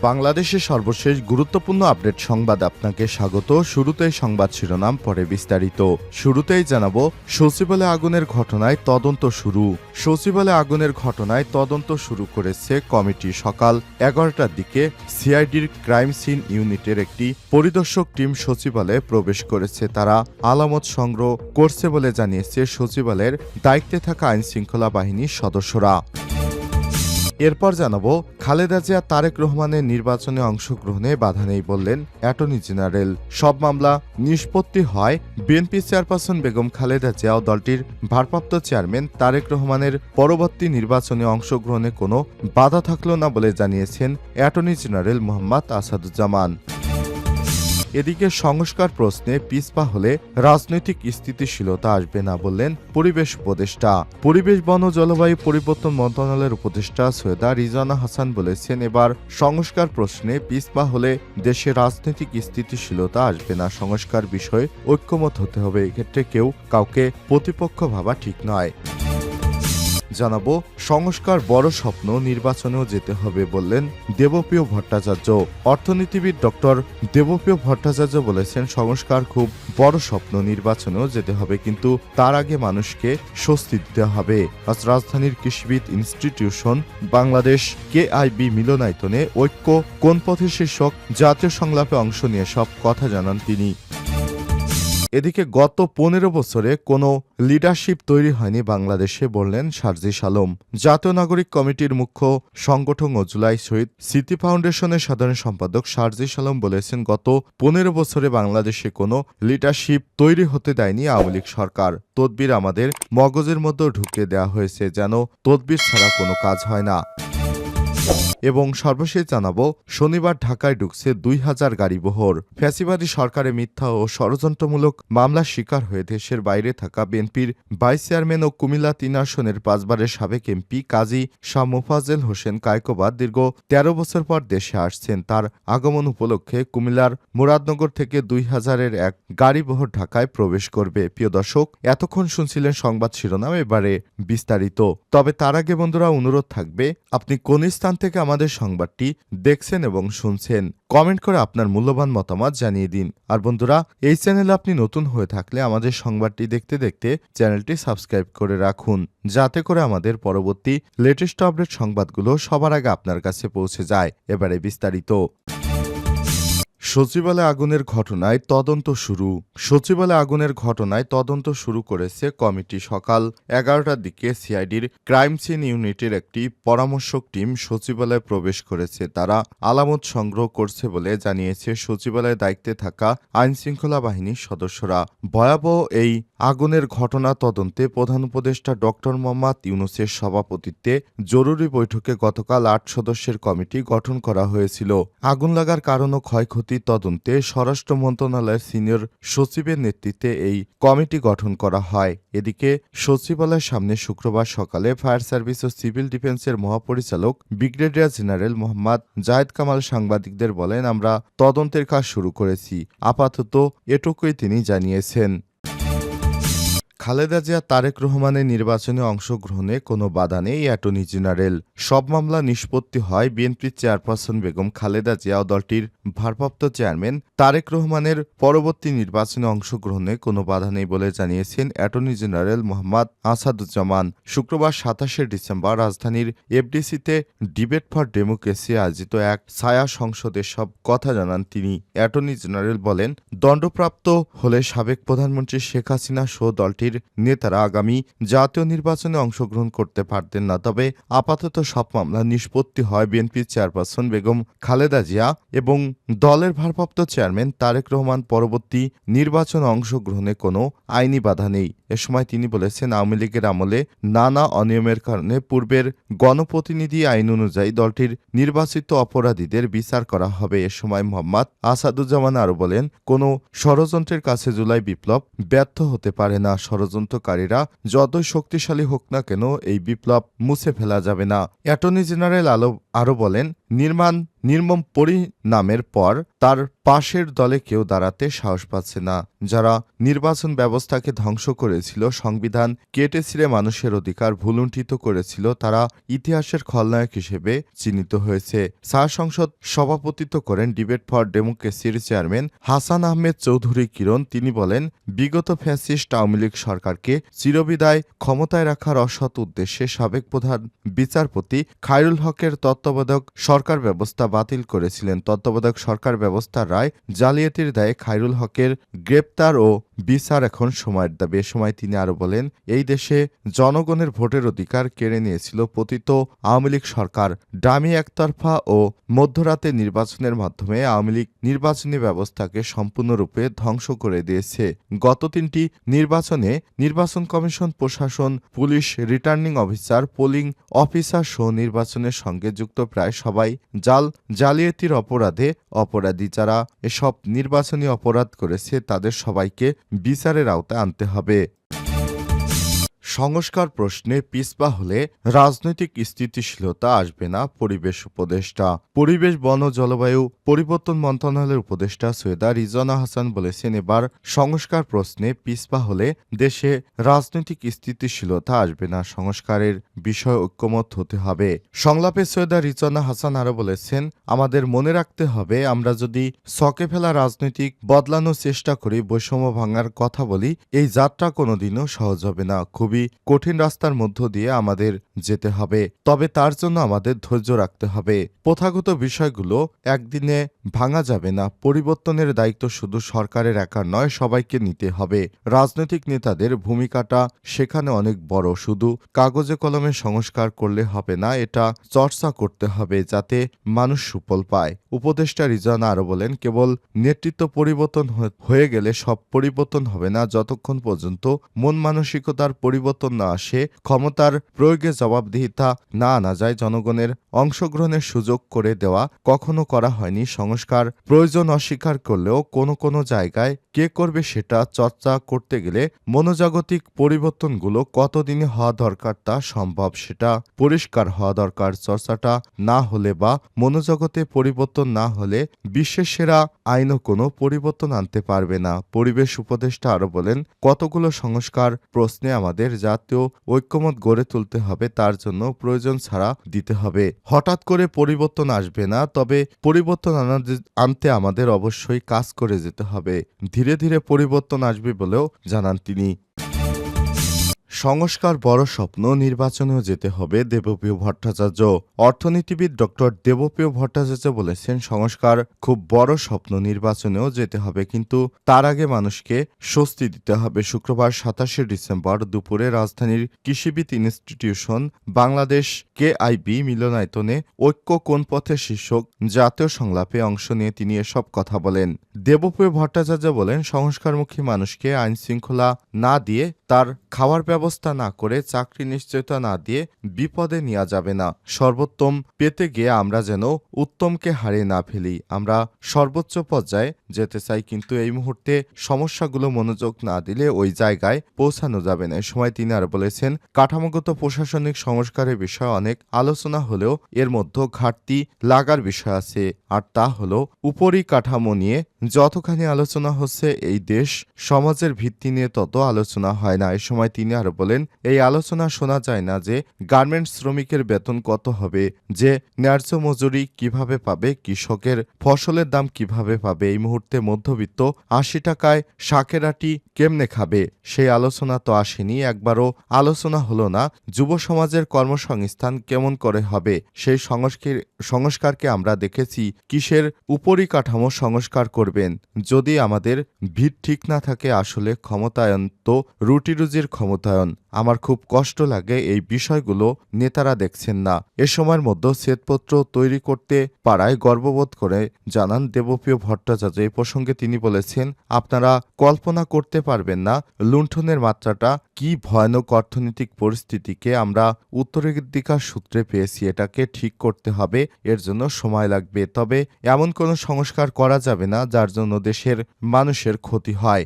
বাংলাদেশের সর্বশেষ গুরুত্বপূর্ণ আপডেট সংবাদ আপনাকে স্বাগত। শুরুতেই সংবাদ শিরোনাম, পরে বিস্তারিত। শুরুতেই জানাবো, সচিবালয়ে আগুনের ঘটনায় তদন্ত শুরু। সচিবালয়ে আগুনের ঘটনায় তদন্ত শুরু করেছে কমিটি। সকাল 11টার দিকে সিআইডির ক্রাইম সিন ইউনিটের একটি পরিদর্শক টিম সচিবালয়ে প্রবেশ করেছে। তারা আলামত সংগ্রহ করছে বলে জানিয়েছে সচিবালয়ের দায়িত্বে থাকা আইনশৃঙ্খলা বাহিনীর সদস্যরা। এরপর জানাবো, খালেদা জিয়া তারেক রহমানের নির্বাচনে অংশগ্রহণে বাধা নেই বললেন অ্যাটর্নি জেনারেল। সব মামলা নিষ্পত্তি হয় বিএনপি চেয়ারপারসন বেগম খালেদা জিয়া ও দলটির ভারপ্রাপ্ত চেয়ারম্যান তারেক রহমানের পরবর্তী নির্বাচনে অংশগ্রহণে কোনো বাধা থাকল না বলে জানিয়েছেন অ্যাটর্নি জেনারেল মোহাম্মদ আসাদুজ্জামান। এদিকে সংস্কার প্রশ্নে পিছপা হলে রাজনৈতিক স্থিতিশীলতা আসবে না বললেন পরিবেশ উপদেষ্টা। পরিবেশ, বন ও জলবায়ু পরিবর্তন মন্ত্রণালয়ের উপদেষ্টা সৈয়দা রিজওয়ানা হাসান বলেছেন, এবার সংস্কার প্রশ্নে পিছপা হলে দেশে রাজনৈতিক স্থিতিশীলতা আসবে না। সংস্কার বিষয়ে ঐক্যমত হতে হবে, এক্ষেত্রে কেউ কাউকে প্রতিপক্ষ ভাবা ঠিক নয়। জানাবো, সংস্কার বড় স্বপ্ন, নির্বাচনেও যেতে হবে বললেন দেবপ্রিয় ভট্টাচার্য। অর্থনীতিবিদ ডক্টর দেবপ্রিয় ভট্টাচার্য বলেছেন, সংস্কার খুব বড় স্বপ্ন, নির্বাচনেও যেতে হবে, কিন্তু তার আগে মানুষকে স্বস্তি দিতে হবে। আজ রাজধানীর কৃষিবিদ ইনস্টিটিউশন বাংলাদেশ কেআইবি মিলনায়তনে ঐক্য কোন পথে শীর্ষক জাতীয় সংলাপে অংশ নিয়ে সব কথা জানান তিনি। এদিকে গত 15 বছরে কোনো লিডারশিপ তৈরি হয়নি বাংলাদেশে বললেন সার্জিস আলম। জাতীয় নাগরিক কমিটির মুখ্য সংগঠক ও জুলাই শহীদ স্মৃতি ফাউন্ডেশনের সাধারণ সম্পাদক সার্জিস আলম বলেছেন, গত 15 বছরে বাংলাদেশে কোনো লিডারশিপ তৈরি হতে দেয়নি আওয়ামী লীগ সরকার। তদবির আমাদের মগজের মধ্যে ঢুকিয়ে দেওয়া হয়েছে, যেন তদবির ছাড়া কোনো কাজ হয় না। এবং সর্বশেষ জানাবো, শনিবার ঢাকায় ঢুকছে 2000 গাড়িবহর। ফ্যাসিবাদী সরকারে মিথ্যা ও ষড়যন্ত্রমূলক মামলার শিকার হয়ে দেশের বাইরে থাকা বিএনপির ভাইস চেয়ারম্যান ও কুমিল্লা 3 আসনের 5 বারের সাবেক এমপি কাজী শাহ মোফাজ্জেল হোসেন কায়কোবাদ দীর্ঘ 13 বছর পর দেশে আসছেন। তার আগমন উপলক্ষে কুমিল্লার মুরাদনগর থেকে 2000-এর এক গাড়িবহর ঢাকায় প্রবেশ করবে। প্রিয় দর্শক, এতক্ষণ শুনছিলেন সংবাদ শিরোনাম, এবারে বিস্তারিত। তবে তার আগে বন্ধুরা, অনুরোধ থাকবে, আপনি কোন স্থান থেকে আমাদের সংবাদটি দেখছেন এবং শুনছেন, কমেন্ট করে আপনার মূল্যবান মতামত জানিয়ে দিন। আর বন্ধুরা, এই চ্যানেলে আপনি নতুন হয়ে থাকলে আমাদের সংবাদটি দেখতে দেখতে চ্যানেলটি সাবস্ক্রাইব করে রাখুন, যাতে করে আমাদের পরবর্তী লেটেস্ট আপডেট সংবাদগুলো সবার আগে আপনার কাছে পৌঁছে যায়। এবারে বিস্তারিত। সচিবালয়ে আগুনের ঘটনায় তদন্ত শুরু। সচিবালয়ে আগুনের ঘটনায় তদন্ত শুরু করেছে কমিটি। সকাল 11টার দিকে সিআইডির ক্রাইম সিন ইউনিটের একটি পরামর্শক টিম সচিবালয়ে প্রবেশ করেছে। তারা আলামত সংগ্রহ করছে বলে জানিয়েছে সচিবালয়ে দায়িত্বে থাকা আইনশৃঙ্খলা বাহিনীর সদস্যরা। ভয়াবহ এই আগুনের ঘটনা তদন্তে প্রধান উপদেষ্টা ডক্টর মোহাম্মদ ইউনূসের সভাপতিত্বে জরুরি বৈঠকে গতকাল 8 সদস্যের কমিটি গঠন করা হয়েছিল। আগুন লাগার কারণ ও ক্ষয়ক্ষতি তদন্তে স্বরাষ্ট্র মন্ত্রণালয়ের সিনিয়র সচিবের নেতৃত্বে এই কমিটি গঠন করা হয়। এদিকে সচিবালয়ের সামনে শুক্রবার সকালে ফায়ার সার্ভিস ও সিভিল ডিফেন্সের মহাপরিচালক ব্রিগেডিয়ার জেনারেল মোহাম্মদ জায়েদ কামাল সাংবাদিকদের বলেন, আমরা তদন্তের কাজ শুরু করেছি, আপাতত এটুকুই তিনি জানিয়েছেন। খালেদা জিয়া তারেক রহমানের নির্বাচনে অংশগ্রহণে কোনো বাধা নেই অ্যাটর্নি জেনারেল। সব মামলা নিষ্পত্তি হয় বিএনপি চেয়ারপারসন বেগম খালেদা জিয়া ও দলটির ভারপ্রাপ্ত চেয়ারম্যান তারেক রহমানের পরবর্তী নির্বাচনে অংশগ্রহণে কোনো বাধা নেই বলে জানিয়েছেন অ্যাটর্নি জেনারেল মোহাম্মদ আসাদুজ্জামান। শুক্রবার 27শে ডিসেম্বর রাজধানীর এফডিসিতে ডিবেট ফর ডেমোক্রেসি আয়োজিত এক ছায়া সংসদে সব কথা জানান তিনি। অ্যাটর্নি জেনারেল বলেন, দণ্ডপ্রাপ্ত হলে সাবেক প্রধানমন্ত্রী শেখ হাসিনা সহ দলটির নেতারা আগামী জাতীয় নির্বাচনে অংশগ্রহণ করতে পারতেন না। তবে আপাতত সব মামলা নিষ্পত্তি হয় বিএনপির চেয়ারপারসন বেগম খালেদা জিয়া এবং দলের ভারপ্রাপ্ত চেয়ারম্যান তারেক রহমান পরবর্তী নির্বাচনে অংশগ্রহণে কোনো আইনি বাধা নেই। এ সময় তিনি বলেছেন, আওয়ামী লীগের আমলে নানা অনিয়মের কারণে পূর্বের গণপ্রতিনিধি আইন অনুযায়ী দলটির নির্বাচিত অপরাধীদের বিচার করা হবে। এ সময় মোহাম্মদ আসাদুজ্জামান আরও বলেন, কোনো ষড়যন্ত্রের কাছে জুলাই বিপ্লব ব্যর্থ হতে পারে না। ষড়যন্ত্রকারীরা যতই শক্তিশালী হোক না কেন, এই বিপ্লব মুছে ফেলা যাবে না। অ্যাটর্নি জেনারেল আরও বলেন, নির্মাণ নির্মম পরিণামের পর তার পাশের দলে কেউ দাঁড়াতে সাহস পাচ্ছে না। যারা নির্বাচন ব্যবস্থাকে ধ্বংস করেছিল, সংবিধান কেটে ছিঁড়ে মানুষের অধিকার ভুলুণ্ঠিত করেছিল, তারা ইতিহাসের খলনায়ক হিসেবে চিহ্নিত হয়েছে। স্যার সংসদ সভাপতিত্ব করেন ডিবেট ফর ডেমোক্রেসির চেয়ারম্যান হাসান আহমেদ চৌধুরী কিরণ। তিনি বলেন, বিগত ফ্যাসিস্ট আওয়ামী লীগ সরকারকে চিরবিদায় ক্ষমতায় রাখার অসৎ উদ্দেশ্যে সাবেক প্রধান বিচারপতি খায়রুল হকের তত্ত্বাবধায়ক সরকার ব্যবস্থা বাতিল করেছিলেন। তত্ত্বাবধায়ক সরকার ব্যবস্থার রায় জালিয়াতির দায়ে খায়রুল হকের গ্রেপ্তার ও বিচার এখন সময়ের দাবি। এ সময় তিনি আরও বলেন, এই দেশে জনগণের ভোটের অধিকার কেড়ে নিয়েছিল পতিত আওয়ামী লীগ সরকার। ডামি একতরফা ও মধ্যরাতে নির্বাচনের মাধ্যমে আওয়ামী লীগ নির্বাচনী ব্যবস্থাকে সম্পূর্ণরূপে ধ্বংস করে দিয়েছে। গত 3টি নির্বাচনে নির্বাচন কমিশন, প্রশাসন, police, returning officer, polling officer সহ নির্বাচনের সঙ্গে যুক্ত প্রায় সবাই জালিয়াতির অপরাধী। যারা এসব নির্বাচনী অপরাধ করেছে তাদের সবাইকে বিচারের আওতায় আনতে হবে। সংস্কার প্রশ্নে পিছপা হলে রাজনৈতিক স্থিতিশীলতা আসবে না, পরিবেশ উপদেষ্টা। পরিবেশ, বন ও জলবায়ু পরিবর্তন মন্ত্রণালয়ের উপদেষ্টা সৈয়দা রিজওয়ানা হাসান বলেছেন, এবার সংস্কার প্রশ্নে পিছপা হলে দেশে রাজনৈতিক স্থিতিশীলতা আসবে না, সংস্কারের বিষয়ে ঐক্যমত হতে হবে। সংলাপে সৈয়দা রিজওয়ানা হাসান আরও বলেছেন, আমাদের মনে রাখতে হবে, আমরা যদি ছকে ফেলা রাজনৈতিক বদলানোর চেষ্টা করি, বৈষম্য ভাঙার কথা বলি, এই যাত্রা কোনোদিনও সহজ হবে না। খুবই কঠিন রাস্তার মধ্য দিয়ে আমাদের যেতে হবে। তবে তার জন্য আমাদের ধৈর্য রাখতে হবে। প্রথাগত বিষয়গুলো একদিনে ভাঙা যাবে না। পরিবর্তনের দায়িত্ব শুধু সরকারের একার নয়, সবাইকে নিতে হবে। রাজনৈতিক নেতাদের ভূমিকাটা সেখানে অনেক বড়। শুধু কাগজে কলমে সংস্কার করলে হবে না, এটা চর্চা করতে হবে যাতে মানুষ সুফল পায়। উপদেষ্টা রিজওয়ানা আরও বলেন, কেবল নেতৃত্ব পরিবর্তন হয়ে গেলে সব পরিবর্তন হবে না। যতক্ষণ পর্যন্ত মন মানসিকতার পরিবর্তন না আসে, ক্ষমতার প্রয়োগে জবাবদিহিতা না আনা যায়, জনগণের অংশগ্রহণের সুযোগ করে দেওয়া কখনো করা হয়নি। সংস্কার প্রয়োজন অস্বীকার করলেও কোনো জায়গায় কে করবে সেটা চর্চা করতে গেলে মনোজাগতিক পরিবর্তনগুলো কতদিনে হওয়া দরকার তা সম্ভব, সেটা পরিষ্কার হওয়া দরকার। চর্চাটা না হলে বা মনোজগতে পরিবর্তন না হলে বিশ্বের সেরা আইনও কোনো পরিবর্তন আনতে পারবে না। পরিবেশ উপদেষ্টা আরও বলেন, কতগুলো সংস্কার প্রশ্নে আমাদের জাতীয় ঐক্যমত গড়ে তুলতে হবে, তার জন্য প্রয়োজন ছাড়া দিতে হবে। হঠাৎ করে পরিবর্তন আসবে না, তবে পরিবর্তন আনতে আমাদের অবশ্যই কাজ করে যেতে হবে। ধীরে ধীরে পরিবর্তন আসবে বলেও জানান তিনি। সংস্কার বড় স্বপ্ন, নির্বাচনেও যেতে হবে, দেবপ্রিয় ভট্টাচার্য। অর্থনীতিবিদ ডক্টর দেবপ্রিয় ভট্টাচার্য বলেছেন, সংস্কার খুব বড় স্বপ্ন, নির্বাচনেও যেতে হবে, কিন্তু তার আগে মানুষকে স্বস্তি দিতে হবে। শুক্রবার 27শে ডিসেম্বর দুপুরে রাজধানীর কৃষিবিদ ইনস্টিটিউশন বাংলাদেশ কেআইবি মিলনায়তনে ঐক্য কোন পথে শীর্ষক জাতীয় সংলাপে অংশ নিয়ে তিনি এসব কথা বলেন। দেবপ্রিয় ভট্টাচার্য বলেন, সংস্কারমুখী মানুষকে আইন শৃঙ্খলা না দিয়ে, তার খাওয়ার ব্যবস্থা না করে, চাকরি নিশ্চয়তা না দিয়ে বিপদে নেওয়া যাবে না। সর্বোত্তম পেতে গিয়ে আমরা যেন উত্তমকে হারিয়ে না ফেলি। আমরা সর্বোচ্চ পর্যায়ে যেতে চাই, কিন্তু এই মুহূর্তে সমস্যাগুলো মনোযোগ না দিলে ওই জায়গায় পৌঁছানো যাবে না। এ সময় তিনি আর বলেছেন, কাঠামোগত প্রশাসনিক সংস্কারের বিষয়ে অনেক আলোচনা হলেও এর মধ্যে ঘাটতি লাগার বিষয় আছে, আর তা হলো উপরিকাঠামো নিয়ে যতখানি আলোচনা হচ্ছে এই দেশ সমাজের ভিত্তি নিয়ে তত আলোচনা হয় না। এ সময় তিনি আরো বলেন, এই আলোচনা শোনা যায় না যে গার্মেন্টস শ্রমিকের বেতন কত হবে, যে ন্যায্য মজুরি কিভাবে পাবে, কৃষকের ফসলের দাম কিভাবে পাবে, এই মুহূর্তে মধ্যবিত্ত 80 টাকায় শাকের আটি কেমনে খাবে, সেই আলোচনা তো আসেনি, একবারও আলোচনা হলো না। যুব সমাজের কর্মসংস্থান কেমন করে হবে, সেই সংস্কারকে আমরা দেখেছি। কিসের উপরিকাঠামো সংস্কার করবেন? যদি আমাদের ভিত ঠিক না থাকে, আসলে ক্ষমতায়ন তো রুটি রুজির ক্ষমতায়ন। আমার খুব কষ্ট লাগে এই বিষয়গুলো নেতারা দেখছেন না। এ সময়ের মধ্যে শ্বেতপত্র তৈরি করতে পারায় গর্ববোধ করে জানান দেবপ্রিয় ভট্টাচার্য। এই প্রসঙ্গে তিনি বলেছেন, আপনারা কল্পনা করতে পারবেন না লুণ্ঠনের মাত্রাটা কি ভয়ানক। অর্থনৈতিক পরিস্থিতিকে আমরা উত্তরাধিকার সূত্রে পেয়েছি, এটাকে ঠিক করতে হবে, এর জন্য সময় লাগবে। তবে এমন কোনো সংস্কার করা যাবে না যার জন্য দেশের মানুষের ক্ষতি হয়।